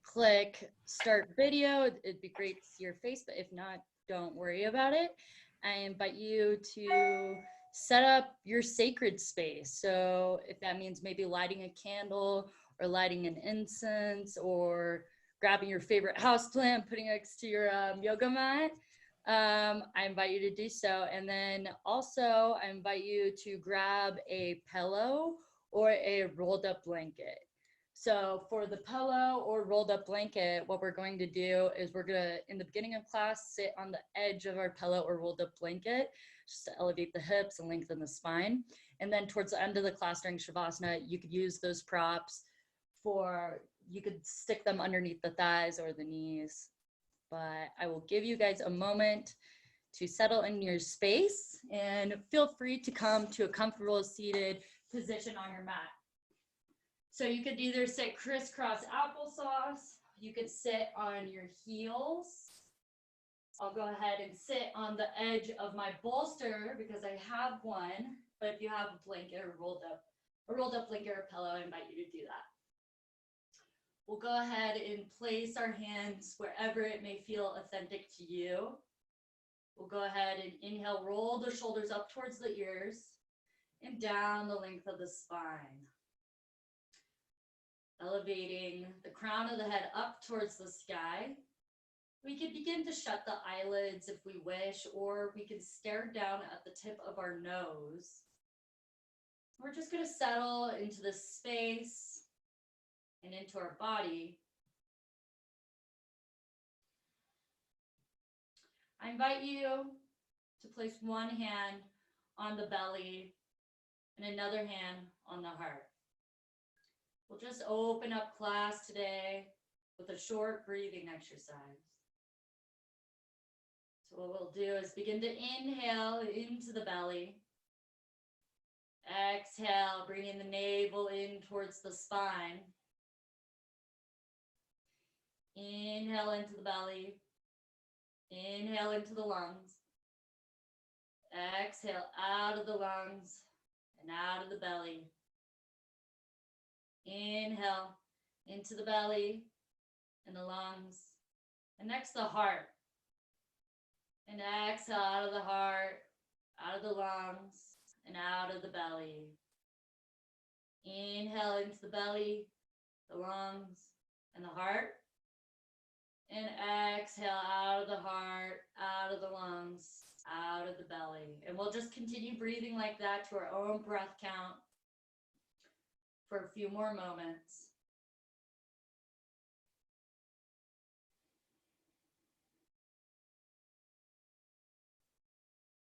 click start video. It'd be great to see your face, but if not, don't worry about it. I invite you to set up your sacred space. So if that means maybe lighting a candle or lighting an incense or grabbing your favorite houseplant, putting it next to your yoga mat, I invite you to do so. And then also I invite you to grab a pillow or a rolled up blanket. So for the pillow or rolled up blanket, what we're going to do is we're going to, in the beginning of class, sit on the edge of our pillow or rolled up blanket, just to elevate the hips and lengthen the spine. And then towards the end of the class during Shavasana, you could use those props you could stick them underneath the thighs or the knees. But I will give you guys a moment to settle in your space and feel free to come to a comfortable seated position on your mat. So you could either sit crisscross applesauce, you could sit on your heels. I'll go ahead and sit on the edge of my bolster because I have one, but if you have a blanket or rolled up blanket or pillow, I invite you to do that. We'll go ahead and place our hands wherever it may feel authentic to you. We'll go ahead and inhale, roll the shoulders up towards the ears and down the length of the spine. Elevating the crown of the head up towards the sky. We could begin to shut the eyelids if we wish, or we can stare down at the tip of our nose. We're just going to settle into the space and into our body. I invite you to place one hand on the belly and another hand on the heart. We'll just open up class today with a short breathing exercise. So what we'll do is begin to inhale into the belly. Exhale, bringing the navel in towards the spine. Inhale into the belly. Inhale into the lungs. Exhale out of the lungs and out of the belly. Inhale into the belly and the lungs. And next the heart. And exhale out of the heart, out of the lungs, and out of the belly. Inhale into the belly, the lungs, and the heart. And exhale out of the heart, out of the lungs, out of the belly. And we'll just continue breathing like that to our own breath count for a few more moments.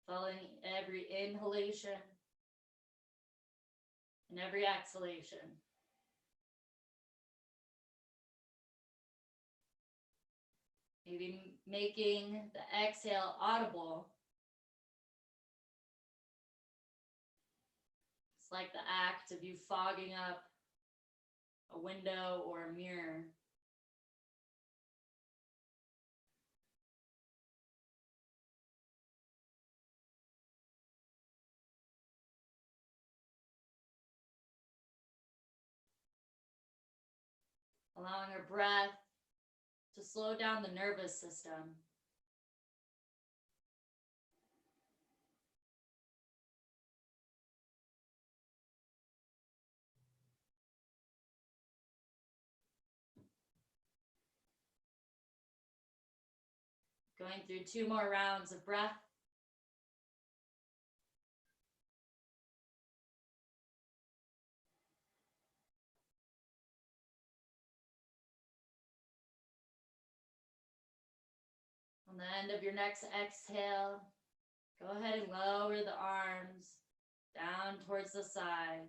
Following every inhalation and every exhalation. Maybe making the exhale audible. It's like the act of you fogging up a window or a mirror. Allowing our breath to slow down the nervous system. Going through 2 more rounds of breath. On the end of your next exhale, go ahead and lower the arms down towards the side.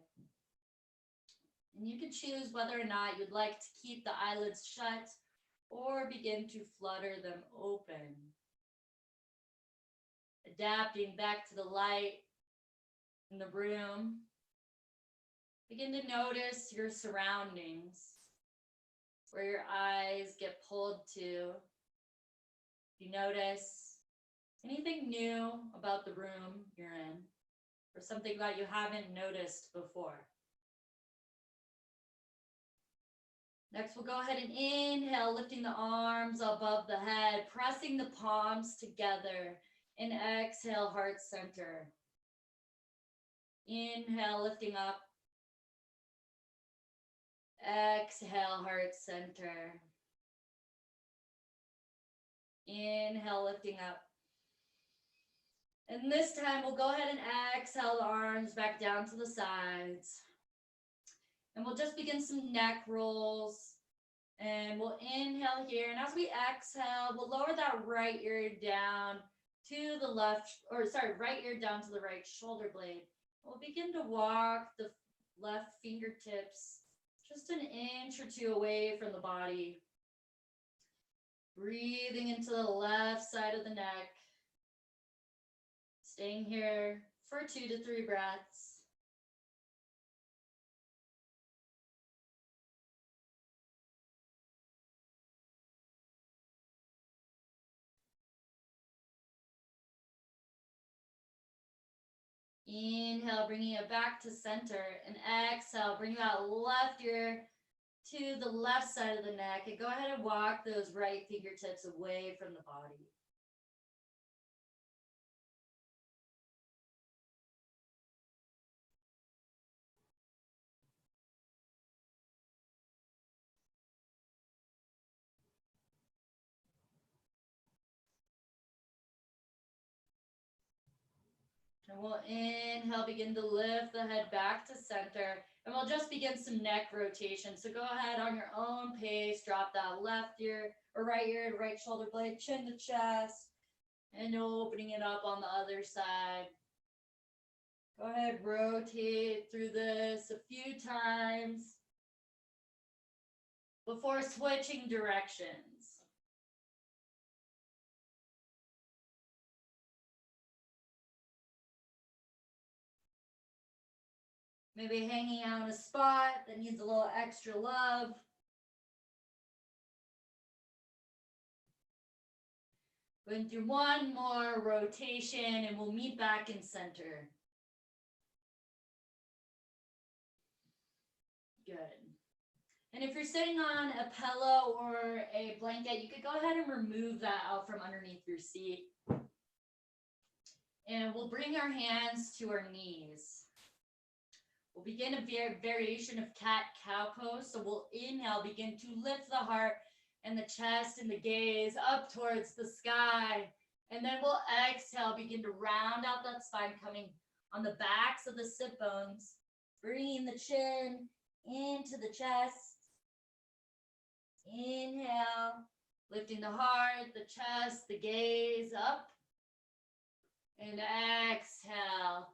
And you can choose whether or not you'd like to keep the eyelids shut or begin to flutter them open. Adapting back to the light in the room. Begin to notice your surroundings, where your eyes get pulled to. You notice anything new about the room you're in, or something that you haven't noticed before. Next, we'll go ahead and inhale, lifting the arms above the head, pressing the palms together. And exhale, heart center. Inhale, lifting up. Exhale, heart center. Inhale, lifting up. And this time, we'll go ahead and exhale the arms back down to the sides. And we'll just begin some neck rolls. And we'll inhale here. And as we exhale, we'll lower that right ear down to the left, or sorry, right ear down to the right shoulder blade. We'll begin to walk the left fingertips just an inch or two away from the body. Breathing into the left side of the neck. Staying here for 2 to 3 breaths. Inhale, bringing it back to center, and exhale, bring that left ear to the left side of the neck, and go ahead and walk those right fingertips away from the body. And we'll inhale, begin to lift the head back to center, and we'll just begin some neck rotation. So go ahead on your own pace, drop that left ear or right ear to right shoulder blade, chin to chest, and opening it up on the other side. Go ahead, rotate through this a few times before switching directions. Maybe hanging out in a spot that needs a little extra love. Going through one more rotation and we'll meet back in center. Good. And if you're sitting on a pillow or a blanket, you could go ahead and remove that out from underneath your seat. And we'll bring our hands to our knees. We'll begin a variation of cat-cow pose. So we'll inhale, begin to lift the heart and the chest and the gaze up towards the sky. And then we'll exhale, begin to round out that spine, coming on the backs of the sit bones, bringing the chin into the chest. Inhale, lifting the heart, the chest, the gaze up. And exhale,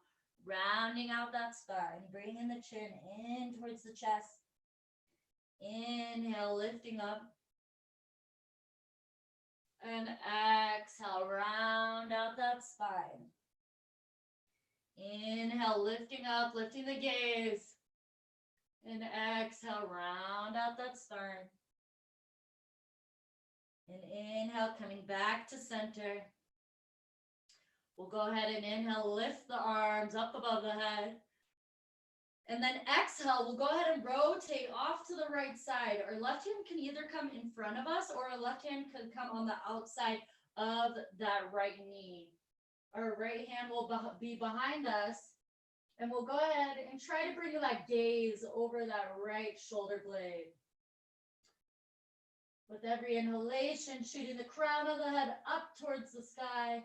rounding out that spine, bringing the chin in towards the chest. Inhale, lifting up. And exhale, round out that spine. Inhale, lifting up, lifting the gaze. And exhale, round out that spine. And inhale, coming back to center. We'll go ahead and inhale, lift the arms up above the head. And then exhale, we'll go ahead and rotate off to the right side. Our left hand can either come in front of us or our left hand could come on the outside of that right knee. Our right hand will be behind us. And we'll go ahead and try to bring that gaze over that right shoulder blade. With every inhalation, shooting the crown of the head up towards the sky.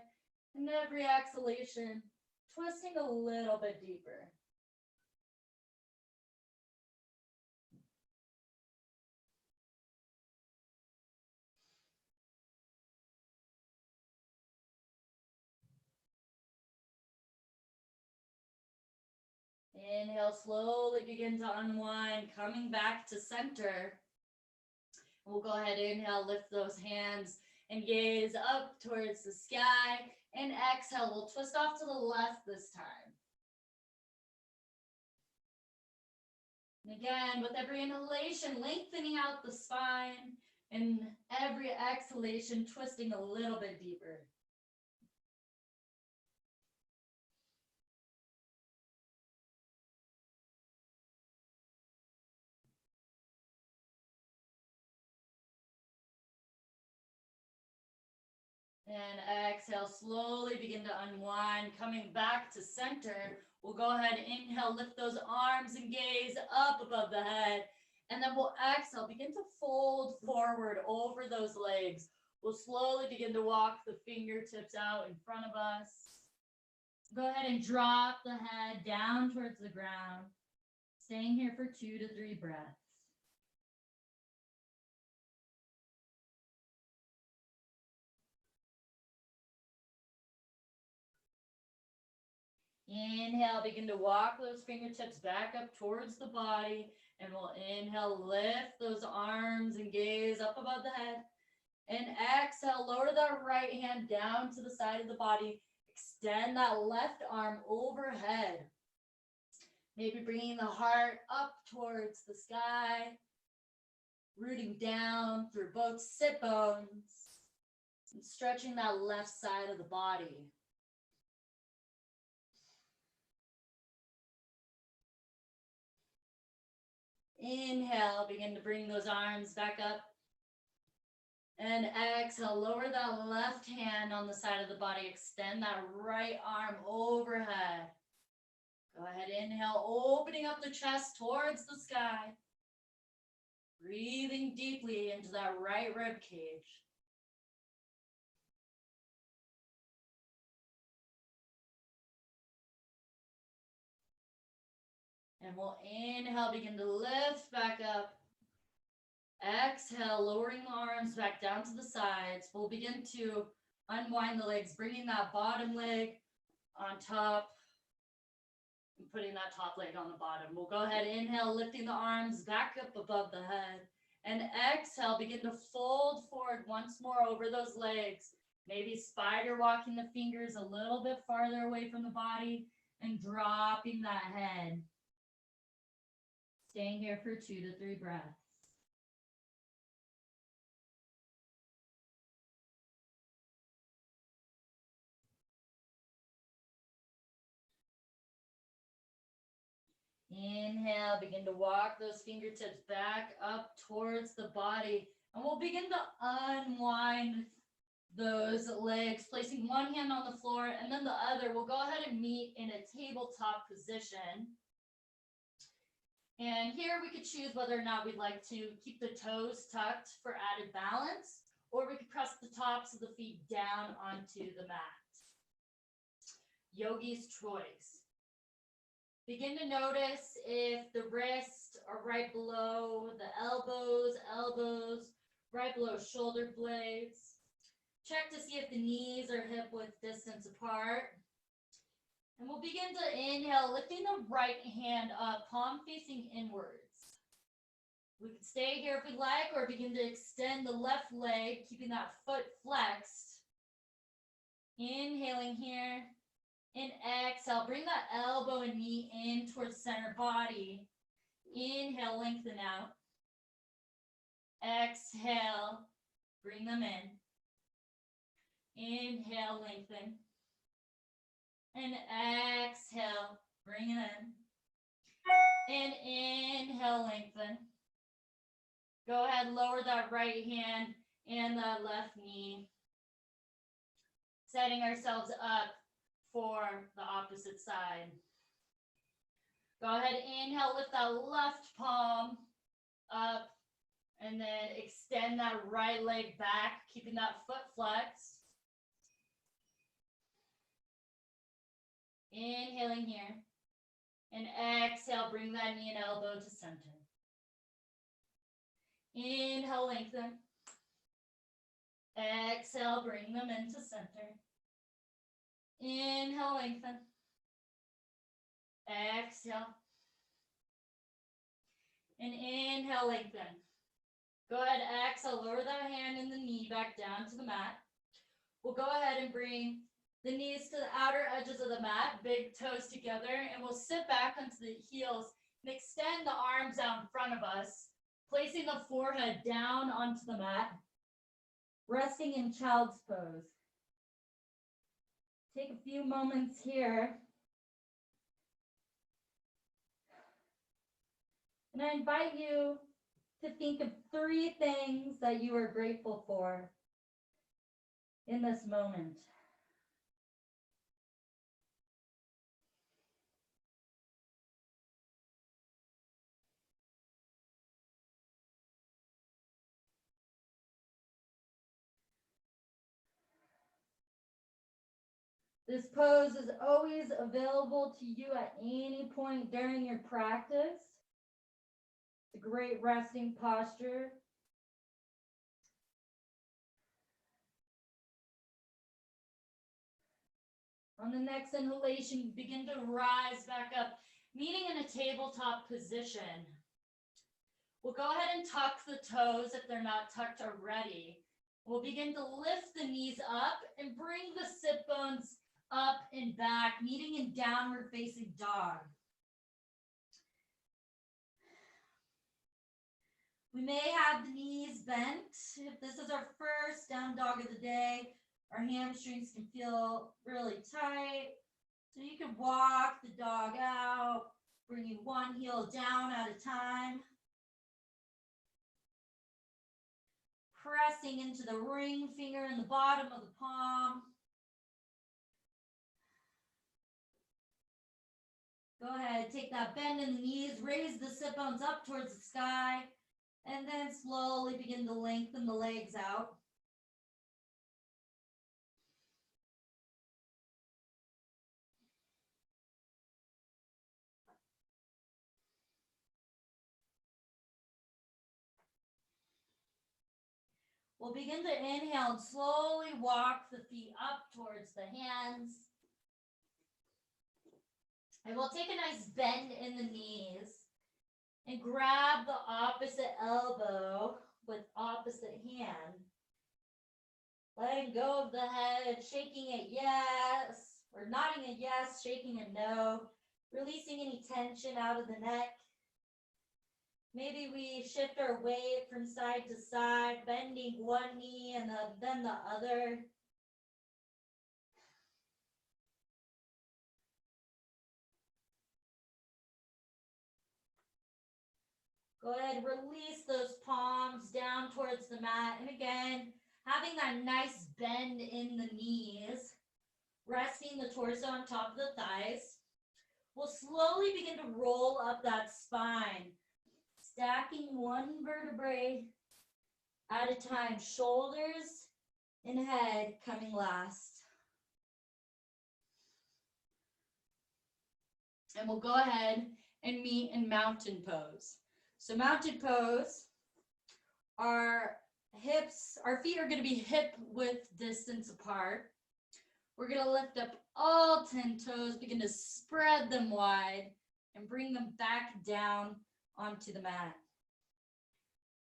And every exhalation, twisting a little bit deeper. Inhale, slowly begin to unwind, coming back to center. We'll go ahead, inhale, lift those hands and gaze up towards the sky. And exhale, we'll twist off to the left this time. And again, with every inhalation, lengthening out the spine, and every exhalation, twisting a little bit deeper. And exhale, slowly begin to unwind, coming back to center. We'll go ahead, inhale, lift those arms and gaze up above the head. And then we'll exhale, begin to fold forward over those legs. We'll slowly begin to walk the fingertips out in front of us. Go ahead and drop the head down towards the ground. Staying here for 2 to 3 breaths. Inhale, begin to walk those fingertips back up towards the body. And we'll inhale, lift those arms and gaze up above the head. And exhale, lower that right hand down to the side of the body. Extend that left arm overhead. Maybe bringing the heart up towards the sky. Rooting down through both sit bones. And stretching that left side of the body. Inhale, begin to bring those arms back up. And exhale, lower that left hand on the side of the body. Extend that right arm overhead. Go ahead, inhale, opening up the chest towards the sky. Breathing deeply into that right rib cage. And we'll inhale, begin to lift back up. Exhale, lowering the arms back down to the sides. We'll begin to unwind the legs, bringing that bottom leg on top and putting that top leg on the bottom. We'll go ahead, inhale, lifting the arms back up above the head. And exhale, begin to fold forward once more over those legs. Maybe spider walking the fingers a little bit farther away from the body and dropping that head. Staying here for 2 to 3 breaths. Inhale, begin to walk those fingertips back up towards the body. And we'll begin to unwind those legs, placing one hand on the floor and then the other. We'll go ahead and meet in a tabletop position. And here we could choose whether or not we'd like to keep the toes tucked for added balance, or we could press the tops of the feet down onto the mat. Yogi's choice. Begin to notice if the wrists are right below the elbows, right below shoulder blades. Check to see if the knees are hip width distance apart. And we'll begin to inhale, lifting the right hand up, palm facing inwards. We can stay here if we like, or begin to extend the left leg, keeping that foot flexed. Inhaling here. And exhale, bring that elbow and knee in towards center body. Inhale, lengthen out. Exhale, bring them in. Inhale, lengthen. And exhale, bring it in. And inhale, lengthen. Go ahead, lower that right hand and that left knee. Setting ourselves up for the opposite side. Go ahead, inhale, lift that left palm up, and then extend that right leg back, keeping that foot flexed. Inhaling here, and exhale, bring that knee and elbow to center. Inhale, lengthen. Exhale, bring them into center. Inhale, lengthen. Exhale. And inhale, lengthen. Go ahead, exhale, lower that hand and the knee back down to the mat. We'll go ahead and bring the knees to the outer edges of the mat, big toes together, and we'll sit back onto the heels and extend the arms out in front of us, placing the forehead down onto the mat, resting in child's pose. Take a few moments here. And I invite you to think of 3 things that you are grateful for. in this moment. This pose is always available to you at any point during your practice. It's a great resting posture. On the next inhalation, begin to rise back up, meeting in a tabletop position. We'll go ahead and tuck the toes if they're not tucked already. We'll begin to lift the knees up and bring the sit bones up and back, meeting in downward facing dog. We may have the knees bent. If this is our first down dog of the day, our hamstrings can feel really tight. So you can walk the dog out, bringing one heel down at a time. Pressing into the ring finger in the bottom of the palm. Go ahead, take that bend in the knees, raise the sit bones up towards the sky, and then slowly begin to lengthen the legs out. We'll begin to inhale and slowly walk the feet up towards the hands. And we'll take a nice bend in the knees and grab the opposite elbow with opposite hand. Letting go of the head, shaking it yes, or nodding a yes, shaking a no, releasing any tension out of the neck. Maybe we shift our weight from side to side, bending one knee and then the other. Go ahead, release those palms down towards the mat. And again, having that nice bend in the knees, resting the torso on top of the thighs. We'll slowly begin to roll up that spine, stacking one vertebrae at a time, shoulders and head coming last. And we'll go ahead and meet in mountain pose. So mountain pose, our feet are going to be hip width distance apart. We're going to lift up all 10 toes, begin to spread them wide and bring them back down onto the mat.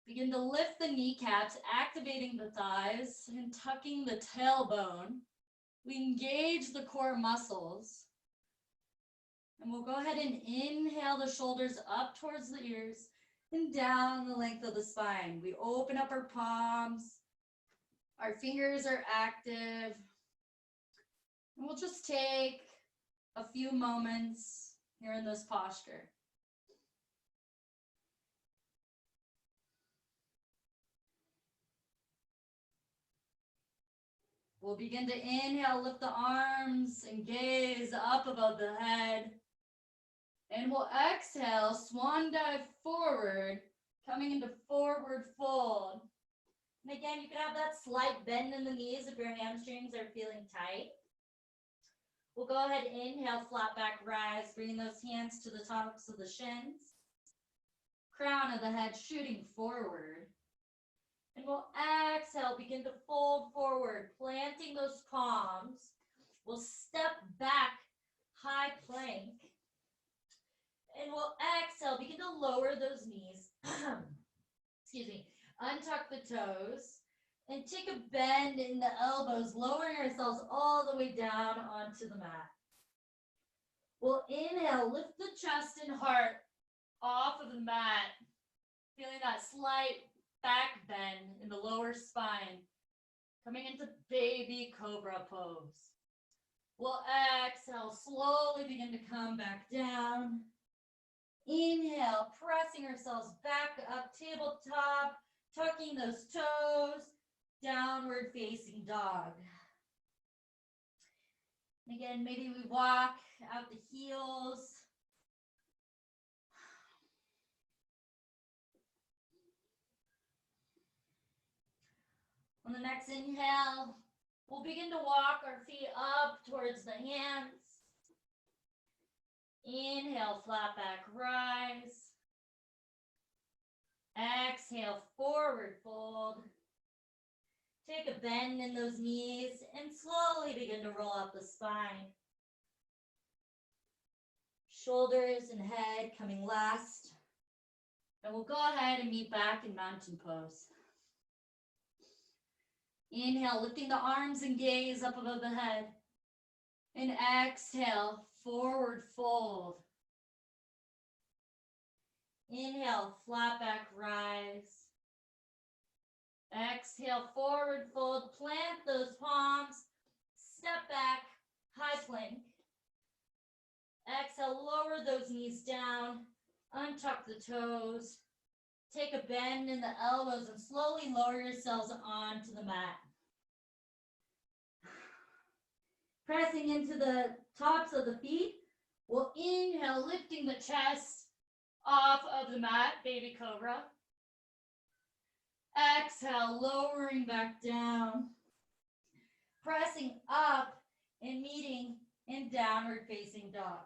Begin to lift the kneecaps, activating the thighs and tucking the tailbone. We engage the core muscles. And we'll go ahead and inhale the shoulders up towards the ears and down the length of the spine. We open up our palms. Our fingers are active. And we'll just take a few moments here in this posture. We'll begin to inhale, lift the arms and gaze up above the head. And we'll exhale, swan dive forward, coming into forward fold. And again, you can have that slight bend in the knees if your hamstrings are feeling tight. We'll go ahead and inhale, flat back rise, bringing those hands to the tops of the shins. Crown of the head shooting forward. And we'll exhale, begin to fold forward, planting those palms. We'll step back, high plank. And we'll exhale, begin to lower those knees. Excuse me. Untuck the toes. And take a bend in the elbows, lowering ourselves all the way down onto the mat. We'll inhale, lift the chest and heart off of the mat. Feeling that slight back bend in the lower spine. Coming into baby cobra pose. We'll exhale, slowly begin to come back down. Inhale, pressing ourselves back up, tabletop, tucking those toes. downward facing dog. And again, maybe we walk out the heels. On the next inhale, we'll begin to walk our feet up towards the hands. Inhale, flat back, rise. Exhale, forward fold. Take a bend in those knees and slowly begin to roll up the spine. Shoulders and head coming last. And we'll go ahead and meet back in mountain pose. Inhale, lifting the arms and gaze up above the head. And exhale, forward fold. Inhale, flat back, rise. Exhale, forward fold, plant those palms, step back, high plank. Exhale, lower those knees down, untuck the toes. Take a bend in the elbows and slowly lower yourselves onto the mat. Pressing into the tops of the feet, we'll inhale, lifting the chest off of the mat, baby cobra. Exhale, lowering back down. Pressing up and meeting in downward facing dog.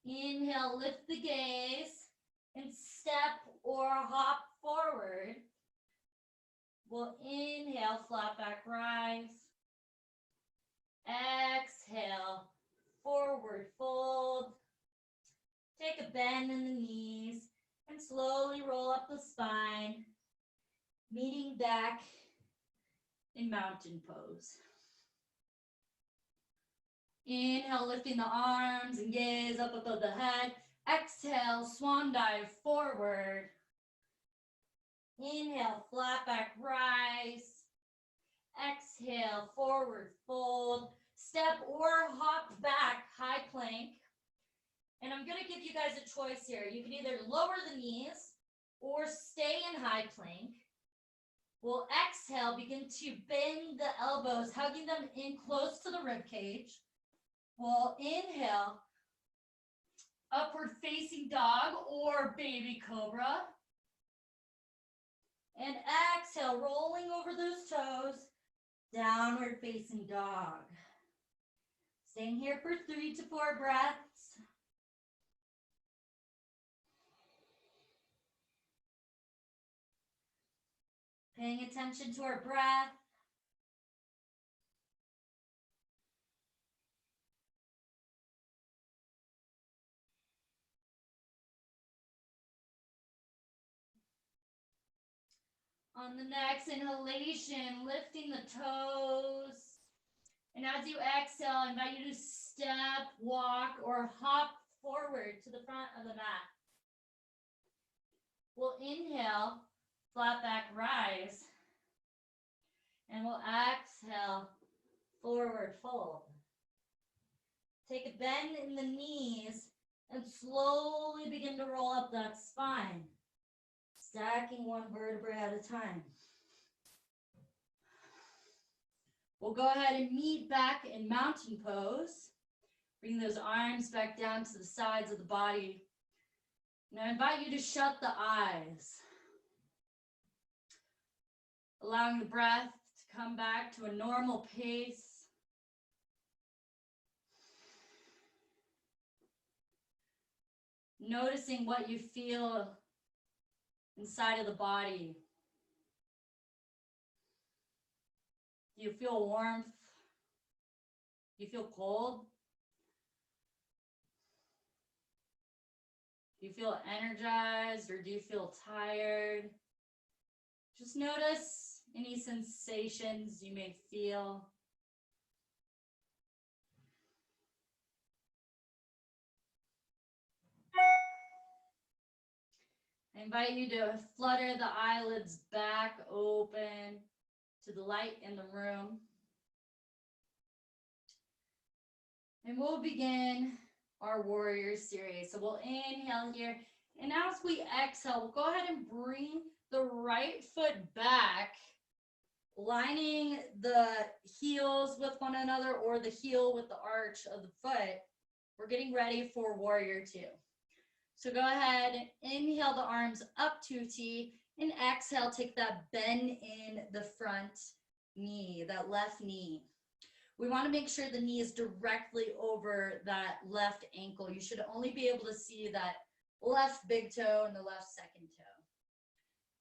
Inhale, lift the gaze and step or hop forward. We'll inhale, flat back, rise. Exhale, forward fold. Take a bend in the knees and slowly roll up the spine, meeting back in mountain pose. Inhale, lifting the arms and gaze up above the head. Exhale, swan dive forward. Inhale, flat back, rise. Exhale, forward fold. Step or hop back, high plank. And I'm gonna give you guys a choice here. You can either lower the knees or stay in high plank. We'll exhale, begin to bend the elbows, hugging them in close to the rib cage. We'll inhale, upward facing dog or baby cobra. And exhale, rolling over those toes, downward facing dog. Staying here for 3 to 4 breaths. Paying attention to our breath. On the next inhalation, lifting the toes. And as you exhale, I invite you to step, walk, or hop forward to the front of the mat. We'll inhale, flat back, rise. And we'll exhale, forward fold. Take a bend in the knees and slowly begin to roll up that spine. Stacking one vertebra at a time. We'll go ahead and meet back in mountain pose. Bring those arms back down to the sides of the body. And I invite you to shut the eyes. Allowing the breath to come back to a normal pace. Noticing what you feel inside of the body. Do you feel warmth? Do you feel cold? Do you feel energized or do you feel tired? Just notice any sensations you may feel. I invite you to flutter the eyelids back open to the light in the room. And we'll begin our warrior series. So we'll inhale here. And as we exhale, we'll go ahead and bring the right foot back, lining the heels with one another or the heel with the arch of the foot. We're getting ready for warrior two. So go ahead, inhale the arms up to T, and exhale, take that bend in the front knee, that left knee. We want to make sure the knee is directly over that left ankle. You should only be able to see that left big toe and the left second toe.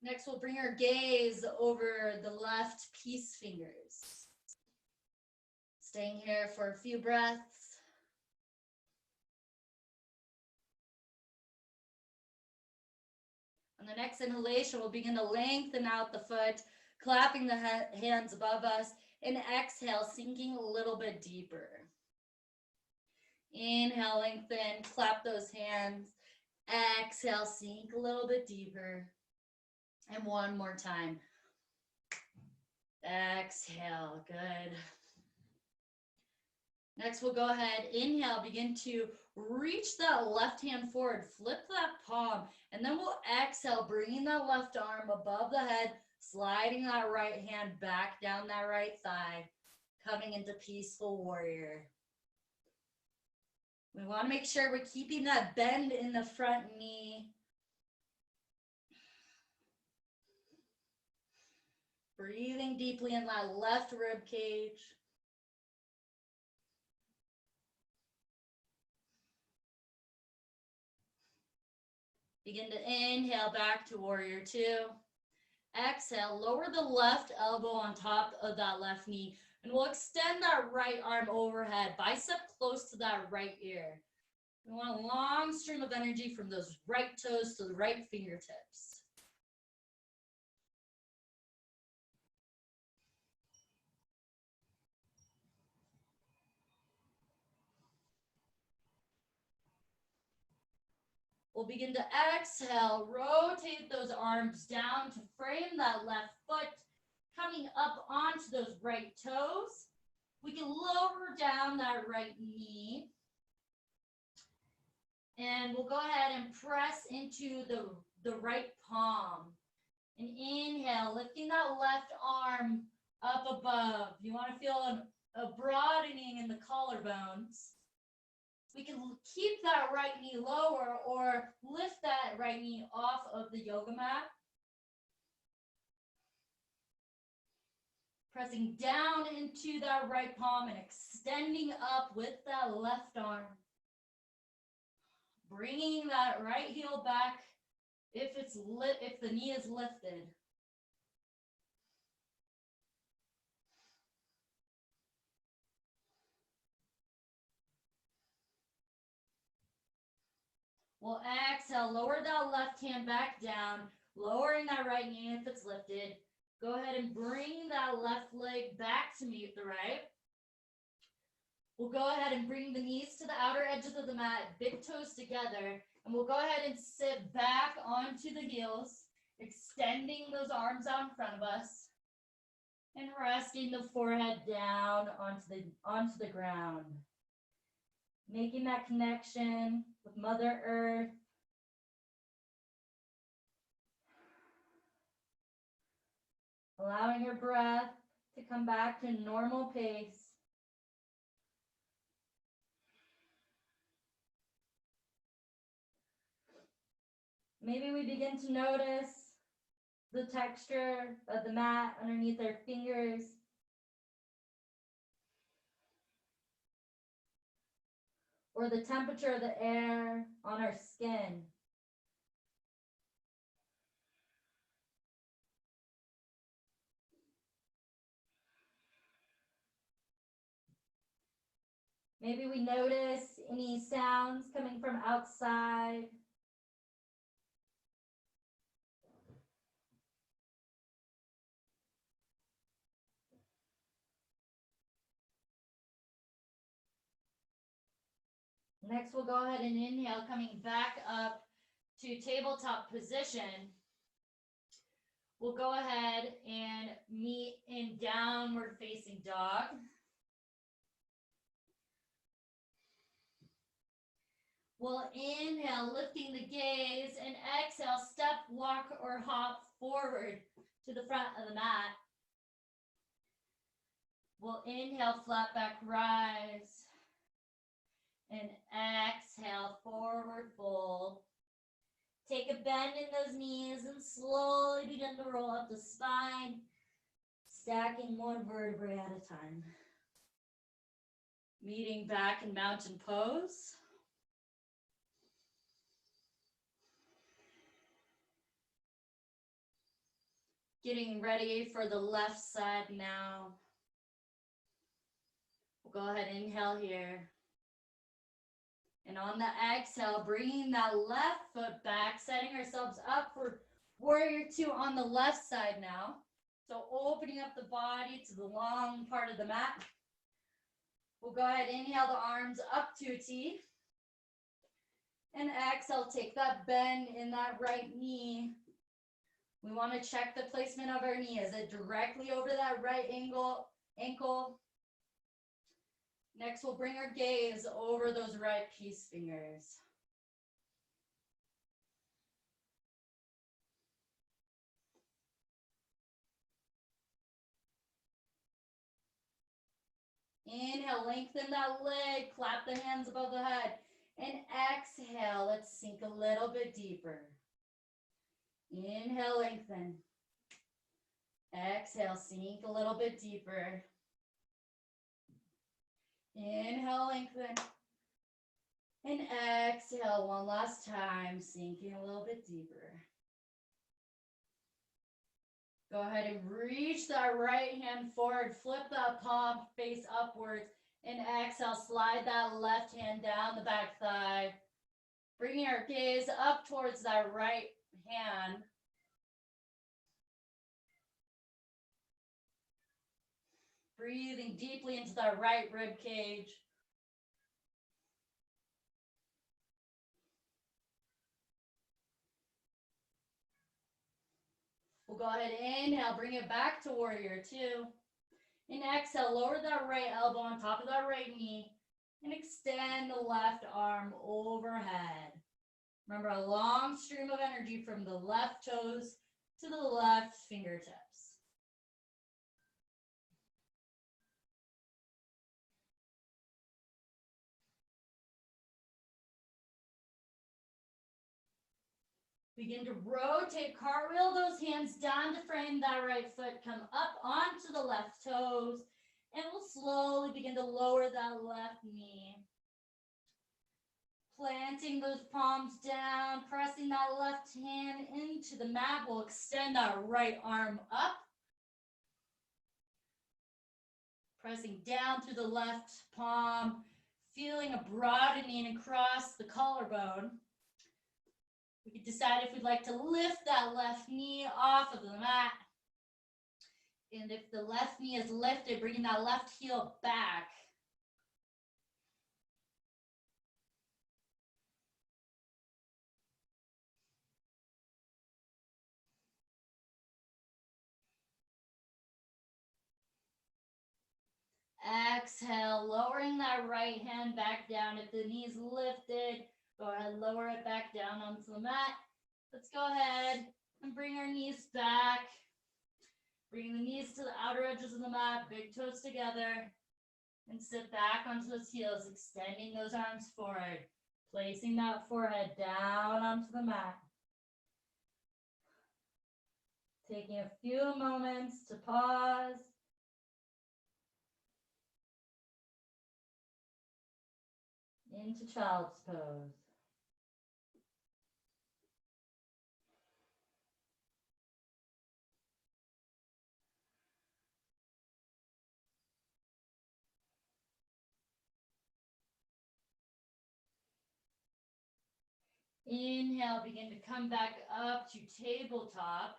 Next, we'll bring our gaze over the left peace fingers. Staying here for a few breaths. On the next inhalation, we'll begin to lengthen out the foot, clapping the hands above us, and exhale, sinking a little bit deeper. Inhale, lengthen, clap those hands. Exhale, sink a little bit deeper. And one more time. Exhale, good. Next, we'll go ahead, inhale, begin to reach that left hand forward, flip that palm, and then we'll exhale, bringing that left arm above the head, sliding that right hand back down that right thigh, coming into peaceful warrior. We want to make sure we're keeping that bend in the front knee. Breathing deeply in that left rib cage. Begin to inhale back to warrior two. Exhale, lower the left elbow on top of that left knee, and we'll extend that right arm overhead, bicep close to that right ear. We want a long stream of energy from those right toes to the right fingertips. We'll begin to exhale, rotate those arms down to frame that left foot, coming up onto those right toes. We can lower down that right knee. And we'll go ahead and press into the right palm. And inhale, lifting that left arm up above. You want to feel a broadening in the collarbones. We can keep that right knee lower or lift that right knee off of the yoga mat. Pressing down into that right palm and extending up with that left arm. Bringing that right heel back if the knee is lifted. We'll exhale, lower that left hand back down, lowering that right knee if it's lifted. Go ahead and bring that left leg back to meet the right. We'll go ahead and bring the knees to the outer edges of the mat, big toes together, and we'll go ahead and sit back onto the heels, extending those arms out in front of us, and resting the forehead down onto the ground. Making that connection with Mother Earth. Allowing your breath to come back to normal pace. Maybe we begin to notice the texture of the mat underneath our fingers. Or the temperature of the air on our skin. Maybe we notice any sounds coming from outside. Next, we'll go ahead and inhale, coming back up to tabletop position. We'll go ahead and meet in downward facing dog. We'll inhale, lifting the gaze, and exhale, step, walk, or hop forward to the front of the mat. We'll inhale, flat back, rise, and exhale, forward fold. Take a bend in those knees and slowly begin to roll up the spine, stacking one vertebrae at a time. Meeting back in mountain pose. Getting ready for the left side now. We'll go ahead and inhale here. And on the exhale, bringing that left foot back, setting ourselves up for warrior two on the left side now. So opening up the body to the long part of the mat. We'll go ahead and inhale the arms up to a T. And exhale, take that bend in that right knee. We want to check the placement of our knee. Is it directly over that right ankle? Next, we'll bring our gaze over those right peace fingers. Inhale, lengthen that leg, clap the hands above the head. And exhale, let's sink a little bit deeper. Inhale, lengthen. Exhale, sink a little bit deeper. Inhale, lengthen. And exhale one last time, sinking a little bit deeper. Go ahead and reach that right hand forward, flip that palm face upwards, and exhale, slide that left hand down the back thigh. Bringing our gaze up towards that right hand. Breathing deeply into that right rib cage. We'll go ahead and inhale, bring it back to warrior two. And exhale, lower that right elbow on top of that right knee and extend the left arm overhead. Remember, a long stream of energy from the left toes to the left fingertips. Begin to rotate, cartwheel those hands down to frame that right foot, come up onto the left toes, and we'll slowly begin to lower that left knee. Planting those palms down, pressing that left hand into the mat. We'll extend that right arm up. Pressing down through the left palm, feeling a broadening across the collarbone. We can decide if we'd like to lift that left knee off of the mat. And if the left knee is lifted, bringing that left heel back. Exhale, lowering that right hand back down. If the knee's lifted, go ahead, lower it back down onto the mat. Let's go ahead and bring our knees back. Bring the knees to the outer edges of the mat, big toes together. And sit back onto those heels, extending those arms forward. Placing that forehead down onto the mat. Taking a few moments to pause. Into child's pose. Inhale, begin to come back up to tabletop.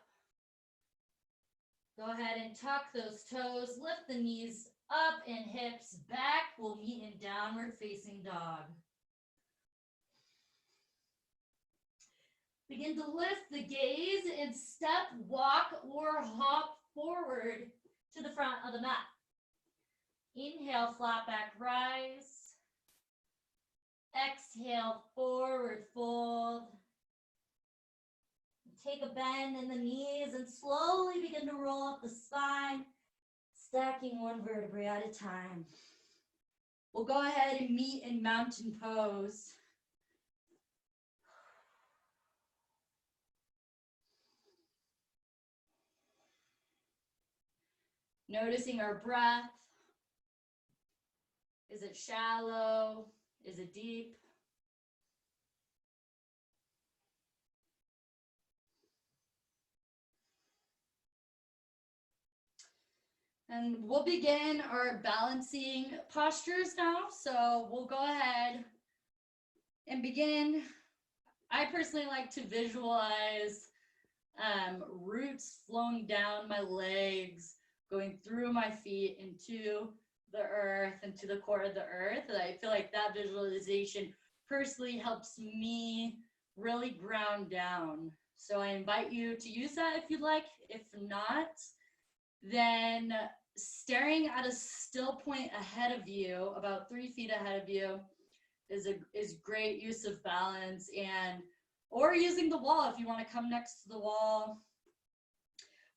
Go ahead and tuck those toes, lift the knees up and hips back. We'll meet in downward facing dog. Begin to lift the gaze and step, walk, or hop forward to the front of the mat. Inhale, flat back, rise. Exhale, forward fold. Take a bend in the knees and slowly begin to roll up the spine, stacking one vertebrae at a time. We'll go ahead and meet in mountain pose. Noticing our breath. Is it shallow? Is it deep? And we'll begin our balancing postures now. So we'll go ahead and begin. I personally like to visualize roots flowing down my legs, going through my feet into the earth, into the core of the earth. And I feel like that visualization personally helps me really ground down. So I invite you to use that if you'd like. If not, then staring at a still point ahead of you, about 3 feet ahead of you, is great use of balance, and or using the wall if you want to come next to the wall.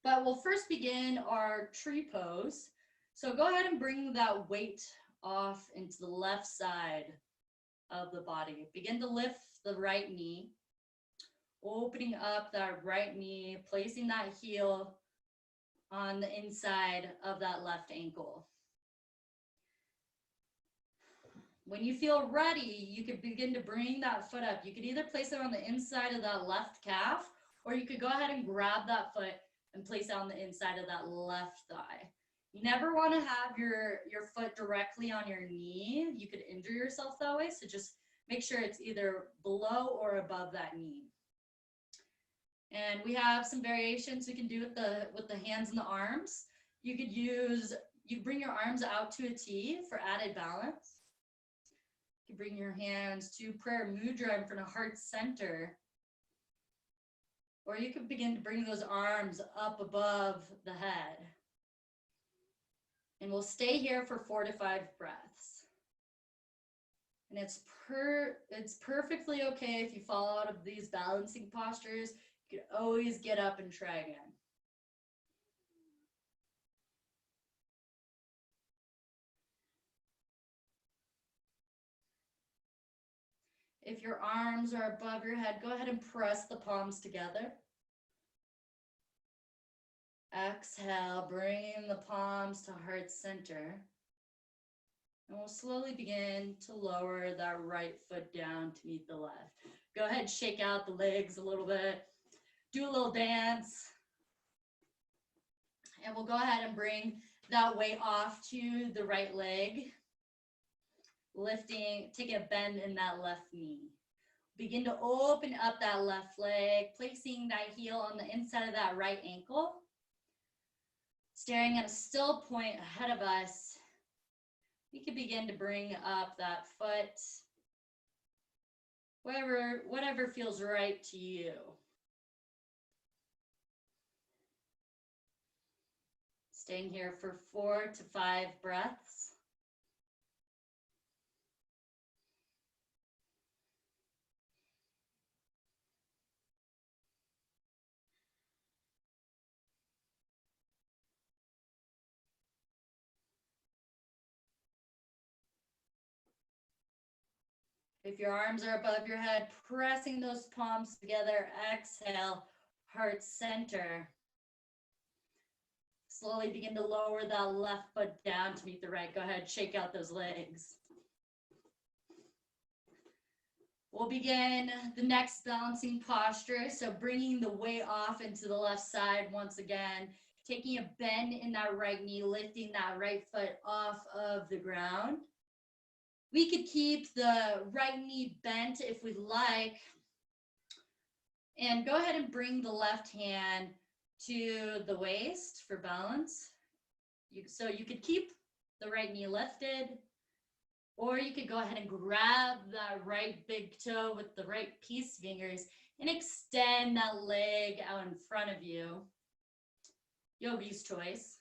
But we'll first begin our tree pose. So go ahead and bring that weight off into the left side of the body. Begin to lift the right knee, opening up that right knee, placing that heel on the inside of that left ankle. When you feel ready, you could begin to bring that foot up. You could either place it on the inside of that left calf, or you could go ahead and grab that foot and place it on the inside of that left thigh. You never want to have your foot directly on your knee. You could injure yourself that way, so just make sure it's either below or above that knee. And we have some variations we can do with the hands and the arms. You could bring your arms out to a T for added balance. You can bring your hands to prayer mudra in front of heart center. Or you could begin to bring those arms up above the head. And we'll stay here for 4 to 5 breaths. And it's perfectly okay if you fall out of these balancing postures. You can always get up and try again. If your arms are above your head, go ahead and press the palms together. Exhale, bringing the palms to heart center. And we'll slowly begin to lower that right foot down to meet the left. Go ahead, shake out the legs a little bit. Do a little dance. And we'll go ahead and bring that weight off to the right leg. Lifting, taking a bend in that left knee. Begin to open up that left leg, placing that heel on the inside of that right ankle. Staring at a still point ahead of us, we can begin to bring up that foot, whatever feels right to you. Staying here for 4 to 5 breaths. If your arms are above your head, pressing those palms together, exhale, heart center. Slowly begin to lower that left foot down to meet the right. Go ahead, shake out those legs. We'll begin the next balancing posture. So bringing the weight off into the left side once again, taking a bend in that right knee, lifting that right foot off of the ground. We could keep the right knee bent if we'd like. And go ahead and bring the left hand to the waist for balance. So you could keep the right knee lifted, or you could go ahead and grab that right big toe with the right peace fingers And extend that leg out in front of you. Yogi's choice.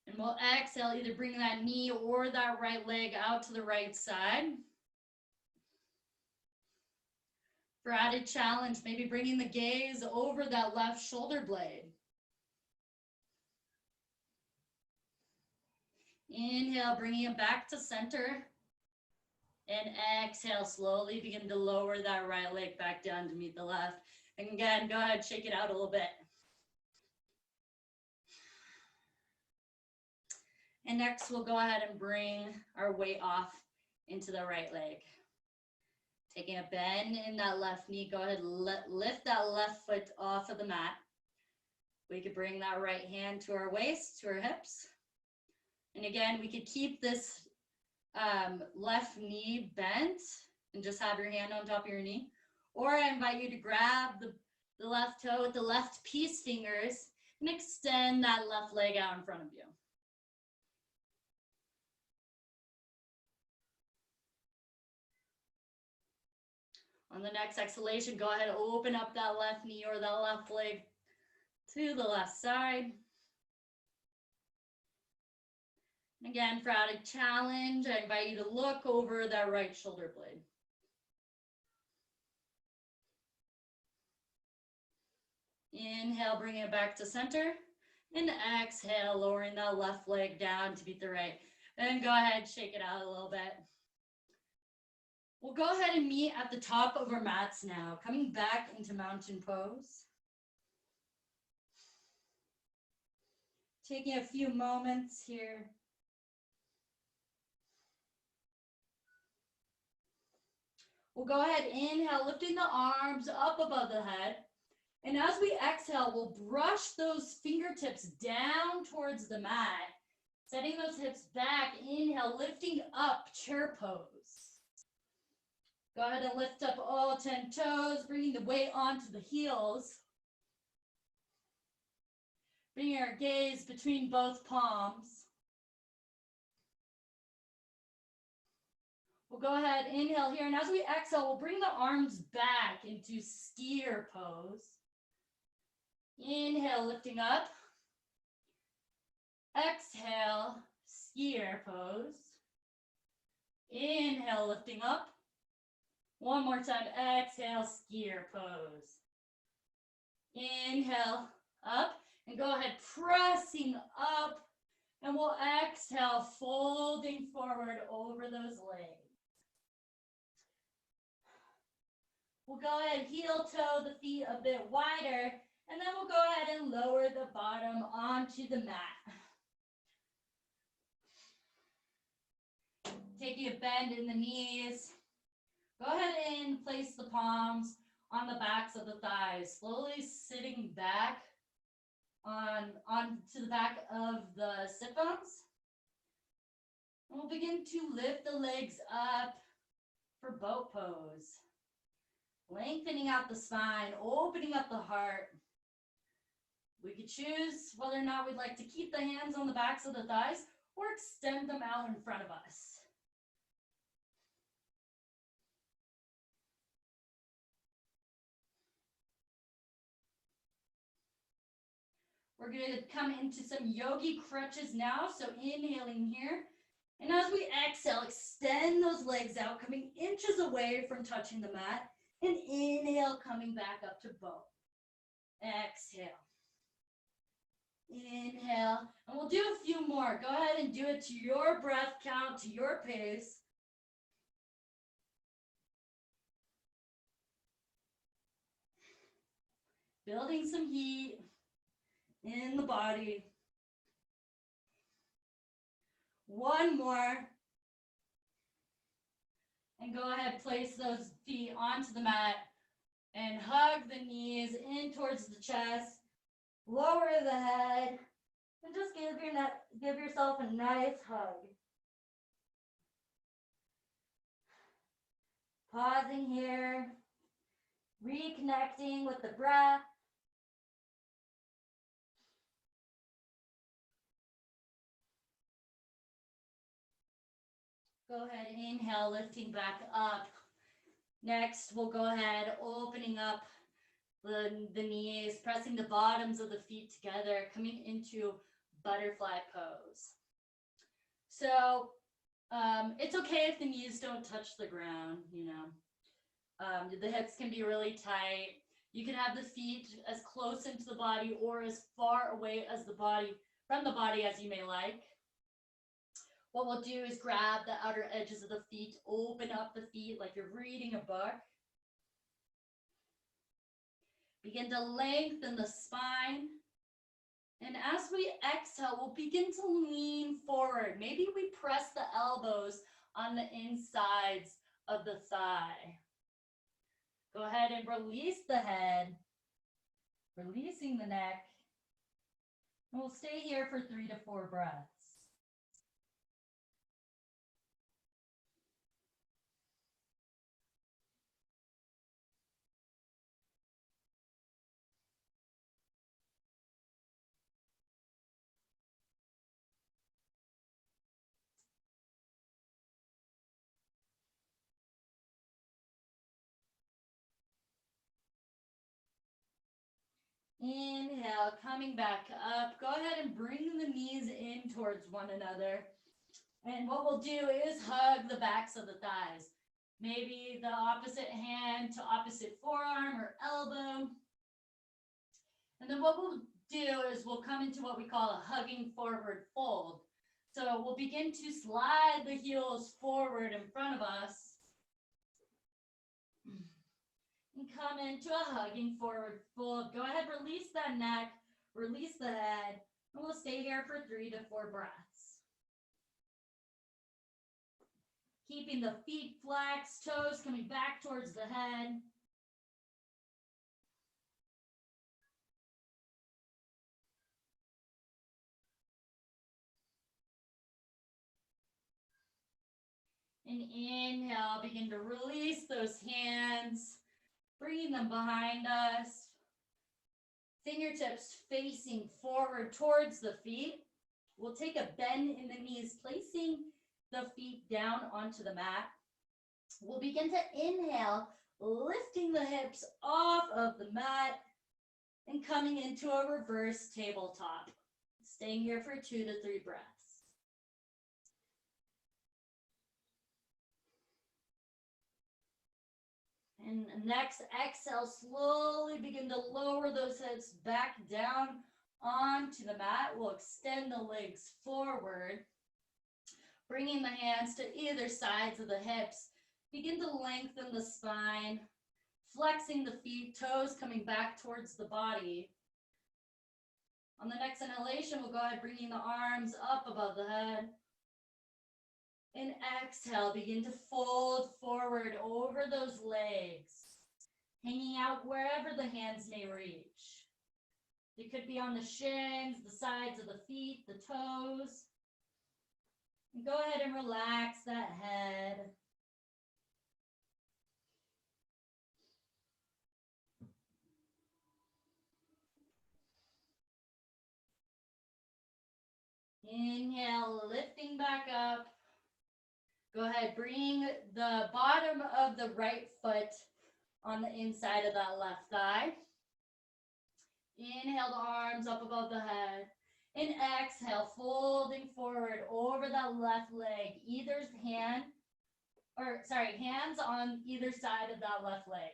And we'll exhale, either bring that knee or that right leg out to the right side. For added challenge, maybe bringing the gaze over that left shoulder blade. Inhale, bringing it back to center. And exhale, slowly begin to lower that right leg back down to meet the left. And again, go ahead, shake it out a little bit. And next, we'll go ahead and bring our weight off into the right leg. Taking a bend in that left knee, go ahead and lift that left foot off of the mat. We could bring that right hand to our waist, to our hips. And again, we could keep this left knee bent and just have your hand on top of your knee. Or I invite you to grab the left toe with the left peace fingers and extend that left leg out in front of you. On the next exhalation, go ahead and open up that left knee or that left leg to the left side. Again, for added challenge, I invite you to look over that right shoulder blade. Inhale, bring it back to center. And exhale, lowering that left leg down to beat the right. And go ahead, shake it out a little bit. We'll go ahead and meet at the top of our mats now, coming back into mountain pose. Taking a few moments here. We'll go ahead, inhale, lifting the arms up above the head. And as we exhale, we'll brush those fingertips down towards the mat, setting those hips back. Inhale, lifting up, chair pose. Go ahead and lift up all 10 toes, bringing the weight onto the heels. Bringing our gaze between both palms. We'll go ahead, inhale here, and as we exhale, we'll bring the arms back into skier pose. Inhale, lifting up. Exhale, skier pose. Inhale, lifting up. One more time, exhale, skier pose. Inhale, up, and go ahead, pressing up, and we'll exhale, folding forward over those legs. We'll go ahead, heel toe the feet a bit wider, and then we'll go ahead and lower the bottom onto the mat. Taking a bend in the knees. Go ahead and place the palms on the backs of the thighs, slowly sitting back onto the back of the sit bones. And we'll begin to lift the legs up for boat pose. Lengthening out the spine, opening up the heart. We could choose whether or not we'd like to keep the hands on the backs of the thighs or extend them out in front of us. We're going to come into some yogi crutches now. So inhaling here. And as we exhale, extend those legs out, coming inches away from touching the mat. And inhale, coming back up to boat. Exhale. Inhale. And we'll do a few more. Go ahead and do it to your breath count, to your pace. Building some heat in the body. One more. And go ahead, place those feet onto the mat and hug the knees in towards the chest. Lower the head and just give yourself a nice hug. Pausing here, reconnecting with the breath. Go ahead, inhale, lifting back up. Next, we'll go ahead, opening up the knees, pressing the bottoms of the feet together, coming into butterfly pose. So it's okay if the knees don't touch the ground, you know. The hips can be really tight. You can have the feet as close into the body or as far away as the body from the body as you may like. What we'll do is grab the outer edges of the feet, open up the feet like you're reading a book. Begin to lengthen the spine. And as we exhale, we'll begin to lean forward. Maybe we press the elbows on the insides of the thigh. Go ahead and release the head, releasing the neck. And we'll stay here for 3 to 4 breaths. Inhale, coming back up. Go ahead and bring the knees in towards one another. And what we'll do is hug the backs of the thighs. Maybe the opposite hand to opposite forearm or elbow. And then what we'll do is we'll come into what we call a hugging forward fold. So we'll begin to slide the heels forward in front of us. And come into a hugging forward fold. Go ahead, release that neck, release the head, and we'll stay here for 3 to 4 breaths. Keeping the feet flexed, toes coming back towards the head. And inhale, begin to release those hands. Bringing them behind us. Fingertips facing forward towards the feet. We'll take a bend in the knees, placing the feet down onto the mat. We'll begin to inhale, lifting the hips off of the mat and coming into a reverse tabletop. Staying here for 2 to 3 breaths. And next, exhale, slowly begin to lower those hips back down onto the mat. We'll extend the legs forward, bringing the hands to either sides of the hips. Begin to lengthen the spine, flexing the feet, toes coming back towards the body. On the next inhalation, we'll go ahead bringing the arms up above the head. And exhale, begin to fold forward over those legs, hanging out wherever the hands may reach. They could be on the shins, the sides of the feet, the toes. And go ahead and relax that head. Inhale, lifting back up. Go ahead, bring the bottom of the right foot on the inside of that left thigh. Inhale the arms up above the head. And exhale, folding forward over that left leg, hands on either side of that left leg.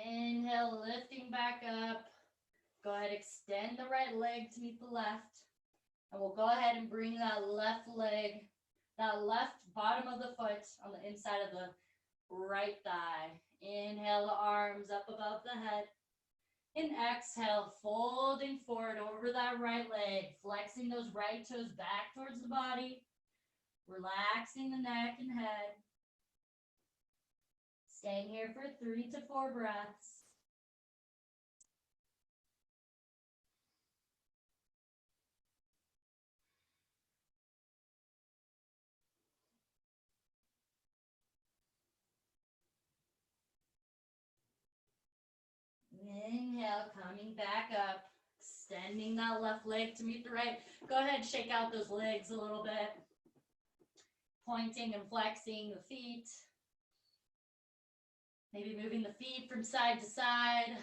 Inhale, lifting back up. Go ahead, extend the right leg to meet the left. And we'll go ahead and bring that left leg, that left bottom of the foot on the inside of the right thigh. Inhale the arms up above the head. And exhale, folding forward over that right leg, flexing those right toes back towards the body, relaxing the neck and head. Staying here for 3 to 4 breaths. Inhale, coming back up, extending that left leg to meet the right. Go ahead, shake out those legs a little bit. Pointing and flexing the feet. Maybe moving the feet from side to side.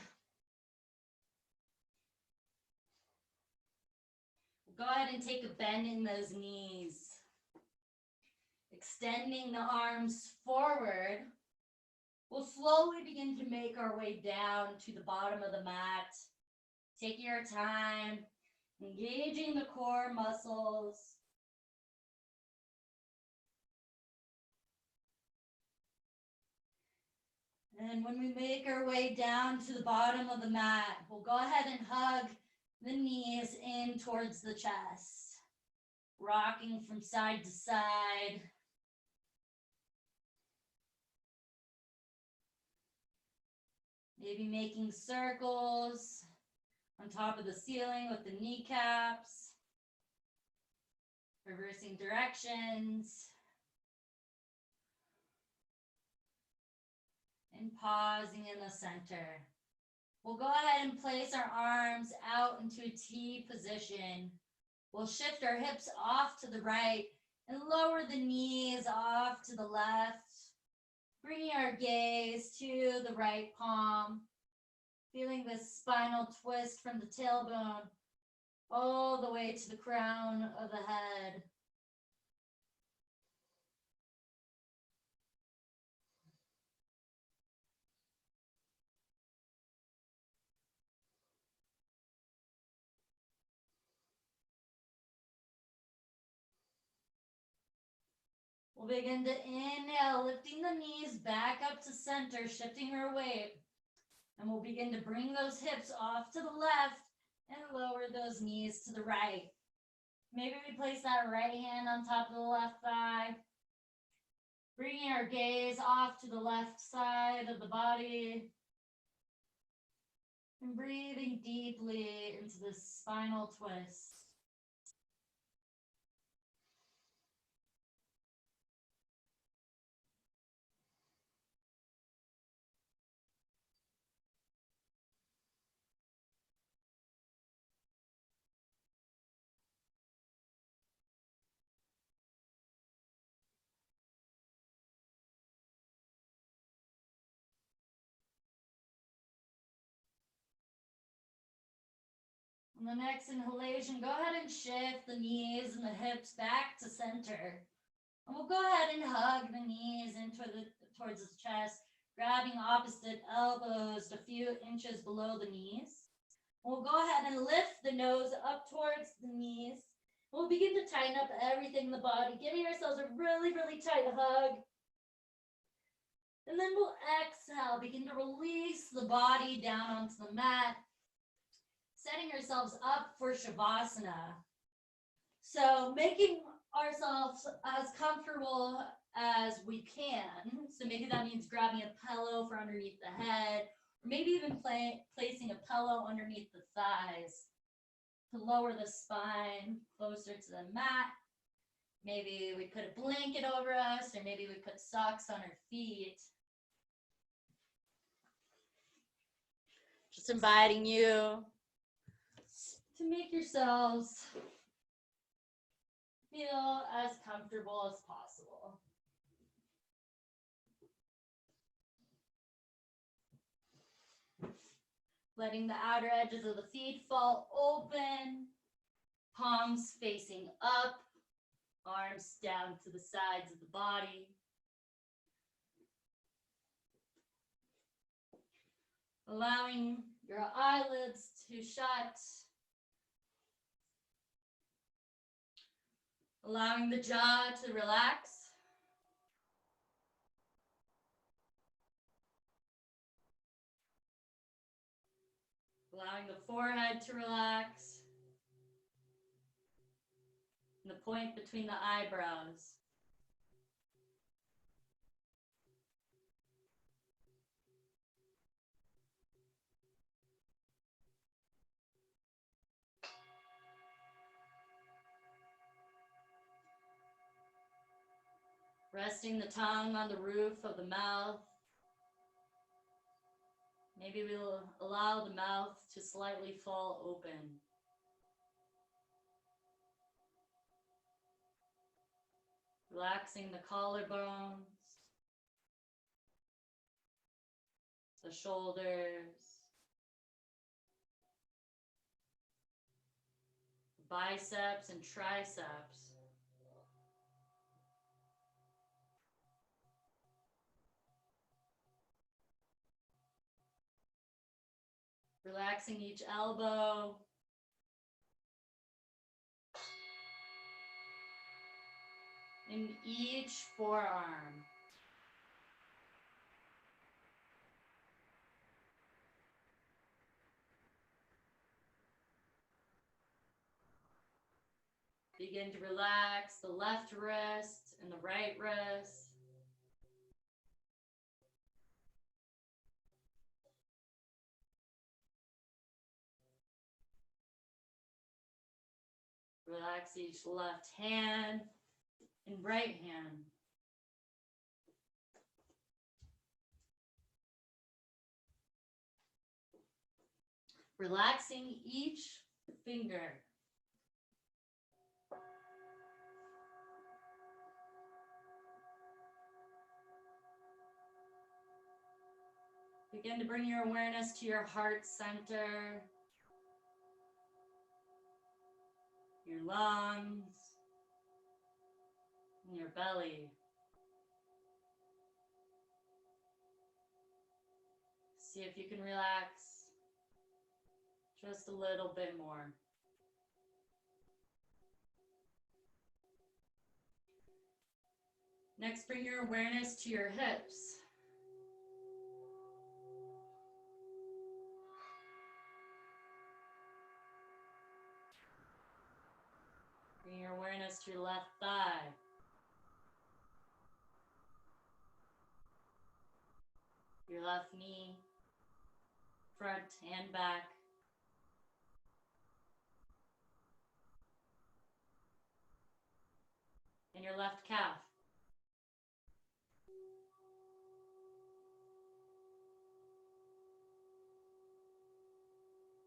Go ahead and take a bend in those knees. Extending the arms forward. We'll slowly begin to make our way down to the bottom of the mat. Taking your time, engaging the core muscles. And when we make our way down to the bottom of the mat, we'll go ahead and hug the knees in towards the chest. Rocking from side to side. Maybe making circles on top of the ceiling with the kneecaps. Reversing directions. And pausing in the center. We'll go ahead and place our arms out into a T position. We'll shift our hips off to the right and lower the knees off to the left. Bringing our gaze to the right palm. Feeling this spinal twist from the tailbone all the way to the crown of the head. We'll begin to inhale, lifting the knees back up to center, shifting our weight. And we'll begin to bring those hips off to the left and lower those knees to the right. Maybe we place that right hand on top of the left thigh. Bringing our gaze off to the left side of the body. And breathing deeply into this spinal twist. On the next inhalation, go ahead and shift the knees and the hips back to center. And we'll go ahead and hug the knees towards the chest, grabbing opposite elbows a few inches below the knees. We'll go ahead and lift the nose up towards the knees. We'll begin to tighten up everything in the body, giving ourselves a really, really tight hug. And then we'll exhale, begin to release the body down onto the mat, setting ourselves up for Shavasana. So making ourselves as comfortable as we can. So maybe that means grabbing a pillow for underneath the head, or maybe even placing a pillow underneath the thighs to lower the spine closer to the mat. Maybe we put a blanket over us, or maybe we put socks on our feet. Just inviting you to make yourselves feel as comfortable as possible. Letting the outer edges of the feet fall open, palms facing up, arms down to the sides of the body. Allowing your eyelids to shut. Allowing the jaw to relax. Allowing the forehead to relax. And the point between the eyebrows. Resting the tongue on the roof of the mouth. Maybe we'll allow the mouth to slightly fall open. Relaxing the collarbones, the shoulders, biceps and triceps. Relaxing each elbow. In each forearm. Begin to relax the left wrist and the right wrist. Relax each left hand and right hand. Relaxing each finger. Begin to bring your awareness to your heart center, your lungs, and your belly. See if you can relax just a little bit more. Next, bring your awareness to your hips. Bring your awareness to your left thigh. Your left knee, front and back. And your left calf.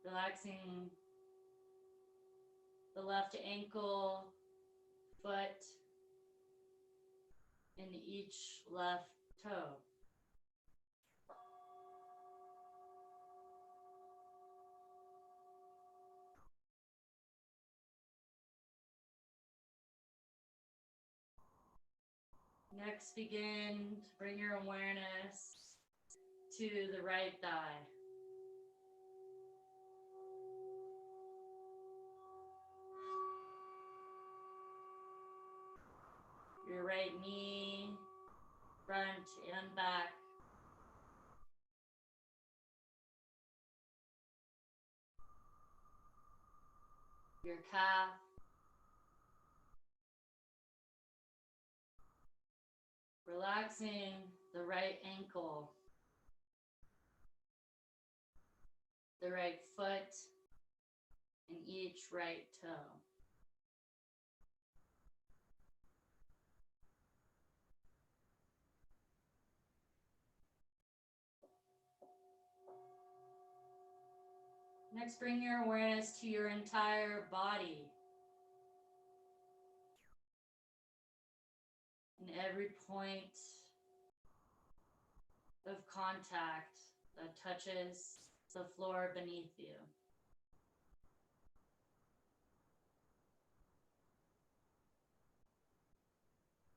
Relaxing the left ankle, foot, and each left toe. Next, begin to bring your awareness to the right thigh. Your right knee, front and back. Your calf. Relaxing the right ankle, the right foot, and each right toe. Next, bring your awareness to your entire body. And every point of contact that touches the floor beneath you.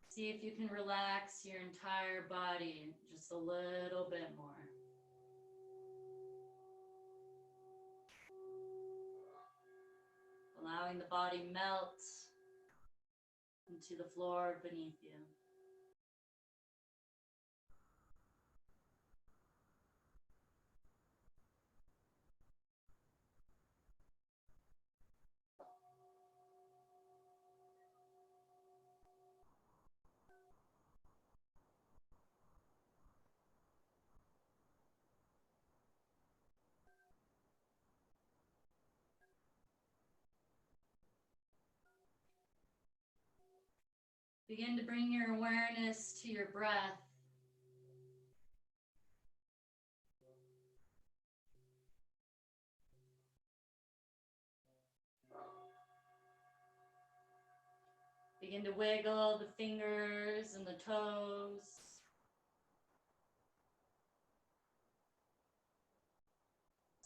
See if you can relax your entire body just a little bit more. Allowing the body melt into the floor beneath you. Begin to bring your awareness to your breath. Begin to wiggle the fingers and the toes.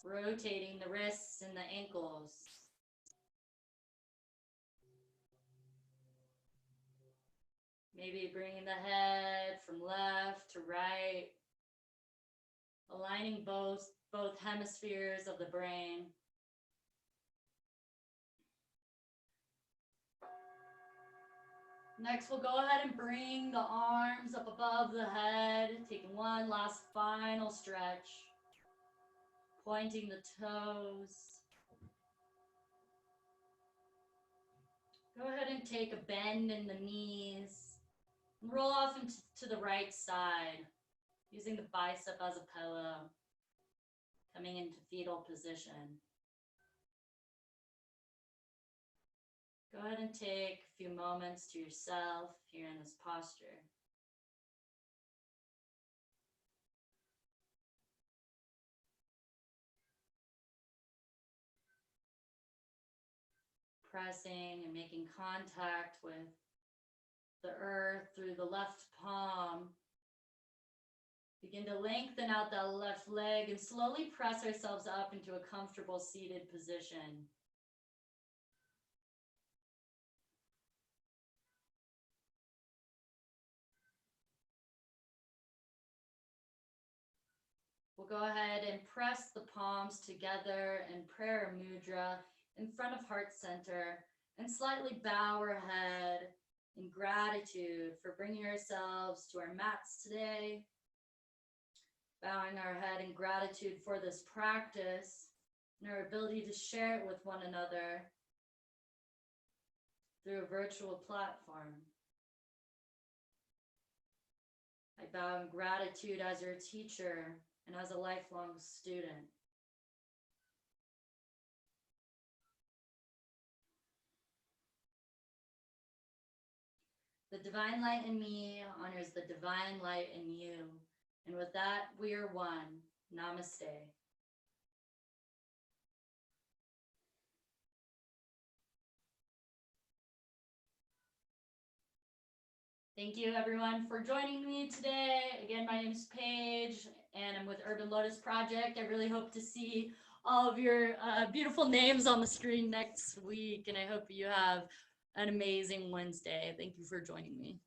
Rotating the wrists and the ankles. Maybe bringing the head from left to right, aligning both hemispheres of the brain. Next, we'll go ahead and bring the arms up above the head, taking one last final stretch, pointing the toes. Go ahead and take a bend in the knees. And roll off into the right side, using the bicep as a pillow, coming into fetal position. Go ahead and take a few moments to yourself here in this posture. Pressing and making contact with the earth through the left palm. Begin to lengthen out that left leg and slowly press ourselves up into a comfortable seated position. We'll go ahead and press the palms together in prayer mudra in front of heart center and slightly bow our head in gratitude for bringing ourselves to our mats today. Bowing our head in gratitude for this practice and our ability to share it with one another through a virtual platform. I bow in gratitude as your teacher and as a lifelong student. The divine light in me honors the divine light in you. And with that, we are one. Namaste. Thank you everyone for joining me today. Again, my name is Paige and I'm with Urban Lotus Project. I really hope to see all of your beautiful names on the screen next week. And I hope you have an amazing Wednesday. Thank you for joining me.